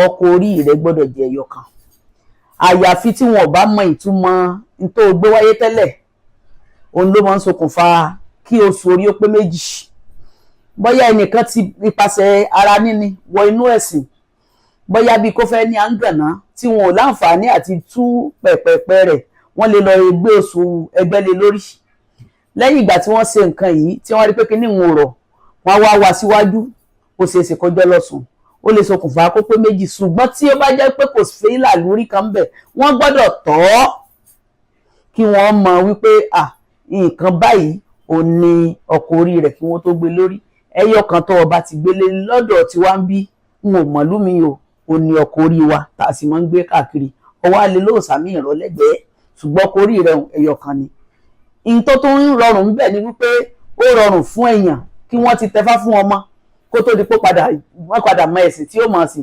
ọkọ̀ orí rẹ gbọ́dọ̀ jẹ́ ẹyọ kan. Àyàfi tí wọn ò bá mọ ìtumọ̀ tó gbé wáyé tẹ́lẹ̀, òun ló máa ń ṣokùnfà kí oṣù orí ó pé méjì. Bóyá ẹnìkan ti ipasẹ̀ ara níní wọ inú ẹ̀sìn, bóyá bí kò fẹ́ ní àǹgàná tí wọn ò láǹfààní àti tú pẹ̀pẹ̀pẹ̀ rẹ̀, wọ́n lè lọ gbé oṣù ẹgbẹ́ lé lórí. Lẹ́yìn ìgbà tí wọ́n ṣe nǹkan yìí tí wọ́n rí pé kíní wọn ò rọ̀, wọ́n wá wá síwájú, ó ṣeé ṣe kó jẹ́ lọ́sùn, ó lè ṣokùnfà kó pé méjì. Ṣùgbọ́n tí ó bá jẹ́ pé kò sí ìlàlúrí kan bẹ̀, wọ́n gbọ́dọ̀ tọ́ kí wọ́n mọ̀ wípé nǹkan báyìí ò ní ọkọ̀ orí rẹ̀ kí wọ́n tó gbé lórí. Ẹyọ kan tó ọba ti gbélé lọ́dọ̀ tí wá ń bí n ò mọ̀ lúmi o, ò ní ọkọ̀ orí wa tá a sì máa ń gbé káàkiri. Ọwọ́ alẹ́ ló sàmì ìrọ̀lẹ́gbẹ̀ẹ́, ṣùgbọ́n ọkọ̀ orí rẹ̀ ẹyọ kan ni. Ìyìn tó tún ń rọrùn ń bẹ̀ ni wípé ó rọrùn fún èèyàn kí wọ́n ti tẹfá fún ọmọ kó tó di pé wọ́n padà mọ ẹ̀sìn tí ó mọ̀ sí,